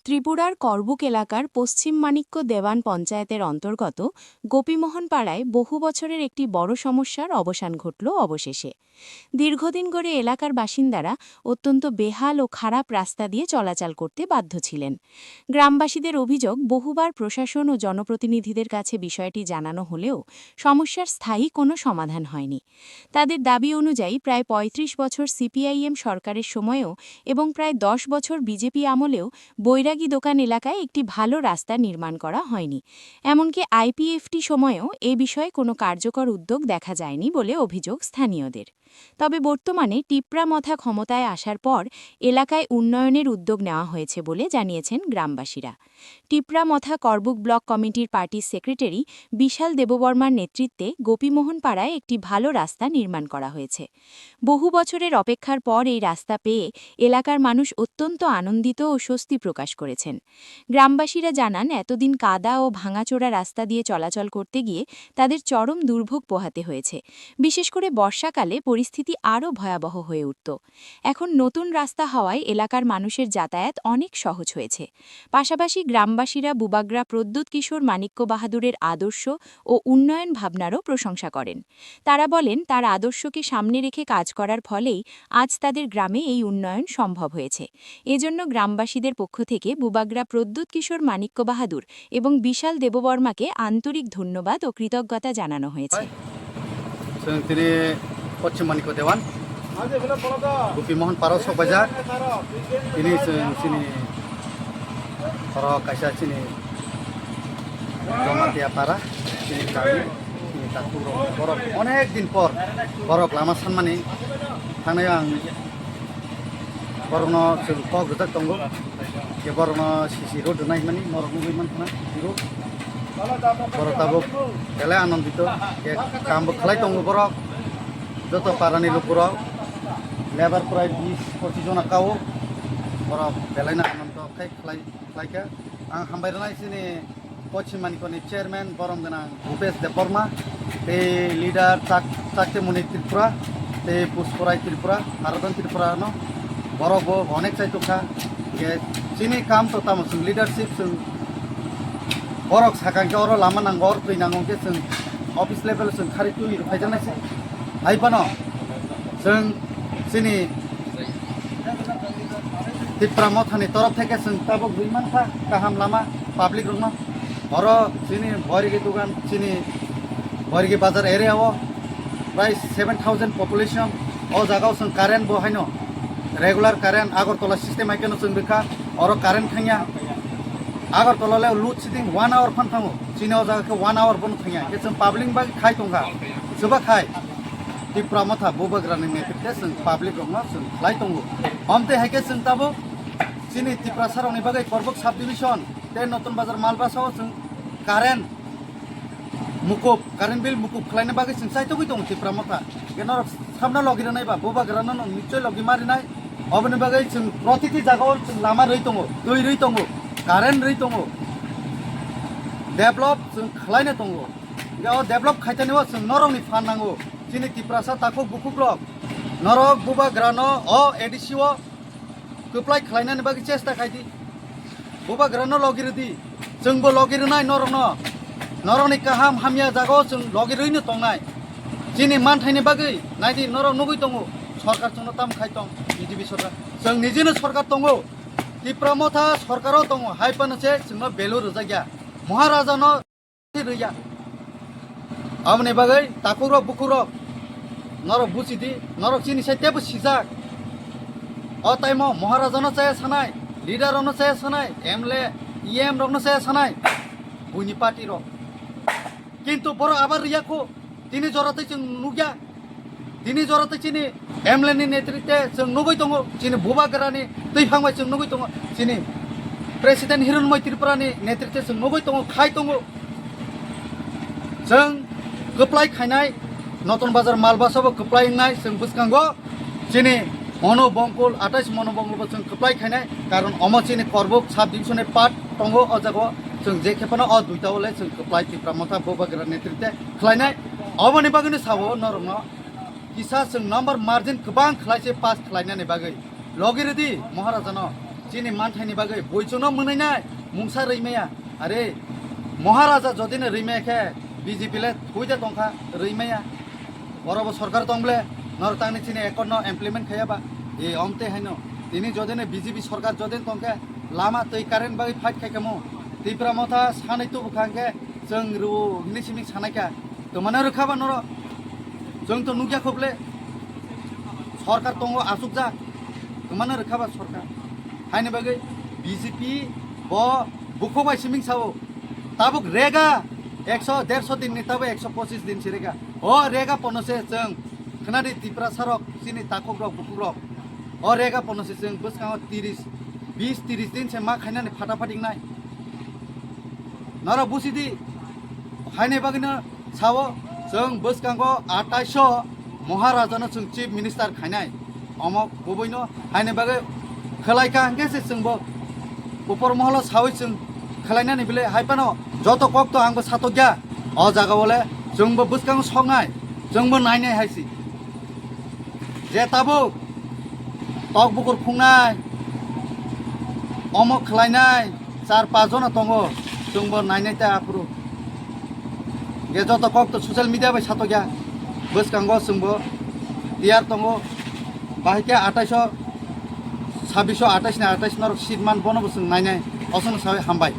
ত্রিপুরার করবুক এলাকার পশ্চিম মানিক্য দেওয়ান পঞ্চায়েতের অন্তর্গত গোপীমোহন পাড়ায় বহু বছরের একটি বড় সমস্যার অবসান ঘটল অবশেষে। দীর্ঘদিন ধরে এলাকার বাসিন্দারা অত্যন্ত বেহাল ও খারাপ রাস্তা দিয়ে চলাচল করতে বাধ্য ছিলেন। গ্রামবাসীদের অভিযোগ, বহুবার প্রশাসন ও জনপ্রতিনিধিদের কাছে বিষয়টি জানানো হলেও সমস্যার স্থায়ী কোনো সমাধান হয়নি। তাদের দাবি অনুযায়ী প্রায় ৩৫ বছর সিপিআইএম সরকারের সময়েও এবং প্রায় ১০ বছর বিজেপি আমলেও বৈরাগী দোকান এলাকায় একটি ভালো রাস্তা নির্মাণ করা হয়নি। এমনকি আইপিএফটি সময়েও এ বিষয়ে কোনো কার্যকর উদ্যোগ দেখা যায়নি বলে অভিযোগ স্থানীয়দের। তবে বর্তমানে টিপ্রামথা ক্ষমতায় আসার পর এলাকায় উন্নয়নের উদ্যোগ নেওয়া হয়েছে বলে জানিয়েছেন গ্রামবাসীরা। টিপ্রামথা করবুক ব্লক কমিটির পার্টির সেক্রেটারি বিশাল দেববর্মার নেতৃত্বে গোপীমোহন পাড়ায় একটি ভালো রাস্তা নির্মাণ করা হয়েছে। বহু বছরের অপেক্ষার পর এই রাস্তা পেয়ে এলাকার মানুষ অত্যন্ত আনন্দিত ও স্বস্তি প্রকাশ করেছেন। গ্রামবাসীরা জানান, এতদিন কাদা ও ভাঙাচোরা রাস্তা দিয়ে চলাচল করতে গিয়ে তাদের চরম দুর্ভোগ পোহাতে হয়েছে। বিশেষ করে বর্ষাকালে পরিস্থিতি আরও ভয়াবহ হয়ে উঠত। এখন নতুন রাস্তা হওয়ায় এলাকার মানুষের যাতায়াত অনেক সহজ হয়েছে। পাশাপাশি গ্রামবাসীরা বুবাগ্রা প্রদ্যুৎ কিশোর মানিক্য বাহাদুরের আদর্শ ও উন্নয়ন ভাবনারও প্রশংসা করেন। তারা বলেন, তার আদর্শকে সামনে রেখে কাজ করার ফলেই আজ তাদের গ্রামে এই উন্নয়ন সম্ভব হয়েছে। এজন্য গ্রামবাসীদের পক্ষ থেকে বুবাগ্রা প্রদ্যুৎ কিশোর মানিক্য বাহাদুর এবং বিশাল দেববর্মাকে আন্তরিক ধন্যবাদ ও কৃতজ্ঞতা জানানো হয়েছে। তিনি পশ্চিম মানিক্য দেওয়ান গোপীমোহন পাড়া বাজার তিনি চিনি কাইসা চিনি জমাতিয়া পাড়া চিনি গাড়ি চিনি তাকু বরফ অনেক দিন পর বরফ লাमा सानमानि थांनायाव आं बर'नो जों क गोदक दंगो के बर'नो सिसि रोड नाय मानि नरक नुबैमोन थाना हिरो बर' ताबो बेले आनन्दित के कामबो खालाय दंगो बर' जत पारानि लोकफोराव लेबार प्राय 20-25 जना कावो बर' बेलायना आनन्द खालायखा आं हामबायनाय जोंनि पश्चिम मानिकनि चेयारमेन बरम गोनां भूपेश देबबर्मा ते लिडार चाकतेमुनि त्रिपुरा ते पुष्पराय त्रिपुरा भारतन त्रिपुरा न बरबो अनेक चाइतोखा के चिनि काम तो ताम जों लिडारशिप जों बरक साखांके अर लामा नांगौ अर दै नांगौ के जों अफिस लेभेल जों खारि तुइ फायजानायसै हाइबानो जों चिनि टिप्रामथानि तरफ থেকে जों ताबो दुइमानफा गाहाम लामा पाब्लिक रंनो और चिनी बरगी दुकान चिनी बरगी बाजार एरिया प्राय 7,000 पपुलेशन जगह जों कारेन्ट बहायनो रेगुलर कारेन्ट आगरतला सिस्टेम आइकेनो जों बेखा और कारेन्ट थांया आगरतला लुड सिटिं 1 आवर फान थाङो चिनी जगह 1 आवर बन थांया के जों पाब्लिक बागै खाय दंगा जोबा खाय टिप्रामथा बुबाग्रानि नेतृत्वे जों पाब्लिक रंनो जों खाय दंगो हमते हायके जों ताबो चिनी टिप्रा सारावनि बागै करबुक साब डिविजन ते नतुन बाजार मालबासाव जों कारेन्ट मुकुब कारेन्ट बिल मुकुब खालायनो बागै जों चाइतोगै दं टिप्रामथा केन सामना लगिरनाय बा बुबाग्रानो निश्चय लगी मारिनाय अबनि बागै जों प्रतिति जागाव जों लामा रही दङ दै रही दङ कारेन्ट रही दङ डेभलप जों खालायनो दङ याव डेभलप खायतानिवा जों नरकनि फान नांगौ चिनि टिप्रासा ताखौ बुकुब्लक नरक बुबाग्रानो एडिसिव गोप्लाय खालायनानै बागै चेष्टा खायदि बुबाग्रानो लगिरदि जोंबो लगिरनाय नरकनि गाहाम हामिया जागाव जों लगिरैनो दंनाय चिनि मानथायनि बागै नायदि नरक नुगै दङ सरकार जोंनो ताम खाय दं बिजेपि सरकार जों निजेनो सरकार दङ टिप्रामथा सरकाराव दङ हायपानोसे जोंनो बेलु रोजागिया महाराजानो रैया आमनि बागै ताकुरक बुकुरक नरक बुजिदि नरक चिनि साइतेबो सिजाक टाइमाव महाराजानो चाया सानाय लिडारावनो चाया सानाय एमएलए इएम रंनो चाया सानाय बुनि पार्टी रक किन्तु बर' आबार रियाखौ दिनै जरातै जों नुगिया दिनै जरातै चिनि एमएलए नि नेतृत्वे जों नुगै दङ चिनि बुबाग्रानि दै फांबाय जों नुगै दङ चिनि प्रेसिडेन्ट हिरण्मय त्रिपुरानि नेतृत्वे जों नुगै दङ खाय दङ जों गोप्लाय खायनाय नतन बाजार मालबासावबो गोप्लायनाय जों बुसखांगो चिनि मनोबंकुल 28 मनोबंकुल जों गोप्लाय खायनाय कारण अमचिनि करबुक साब डिविजननि पार्ट दङ अजागो जों जे खेपानो दुइटा हले जों गोप्लाय टिप्रामथा बुबाग्रा नेतृत्वे खालायनाय अबनि बागैनो सावो नरनो किसा जों नम्बर मार्जिन गोबां खालायसे पास खालायनानै बागै लगिरदि महाराजानो chini manthai ni bagai boichono munai nai mungsa reimaya are মহারাজা যদি না রিমে খে বিজেপি লে থুইতে টংখা রিমেয়া বড় সরকার টংবলে নরতাংনি চিনি একন্ন ইমপ্লিমেন্ট খাইয়াবা এই অমতে হাইনো তিনি যদি না বিজেপি সরকার যদি টংকে লামা তৈ কারেন্ট বাগি ফাইট খাইকামো তিপ্রা মথা সাनै তো বুখাंगे जों रु नि सिमिं सानायका তো মানে রখাবা নর जों তো নুগিয়া খবলে সরকার টঙ্গ আসুক যা তো মানে রখাবা সরকার হাইনে বাগি বিজেপি ব বুখবাই সিমিং সাও ताबुक रेगा 100-150 दिन नि तब 125 दिन सिरेगा ओ रेगा पनसे जों खनादि तिप्रा सरक सिनि ताखग्रक बुकुग्रक ओ रेगा पनसे जों बसकाव 20-30 दिन से मा खाइनानै फाटाफाटिं नाय नरा बुसिदि हाइने बागिनो सावो जों बसकांगो 2800 महाराजानो जों चीफ मिनिस्टार खाइनाय अमक गुबैनो हाइने बागे खलायका हांगेसे जोंबो उपर महल सावै जों खालायनानै बिले हाइपानो যত কক তো आंबो सातग्या अ जागा बोले जोंबो बुसकां संनाय जोंबो नायनाय हायसि जे ताबो तक बुकुर खुंनाय अमक खालायनाय 4-5 जना दङो जोंबो नायनाय ता आपुरु गे जत কক तो ससियेल मिडिया बाय सातग्या बुसकांगो जोंबो दियार दङो बाहायके 2800 2628 नि 28 नर सिटमान बनबो जों नायनाय असनो साबै हामबाय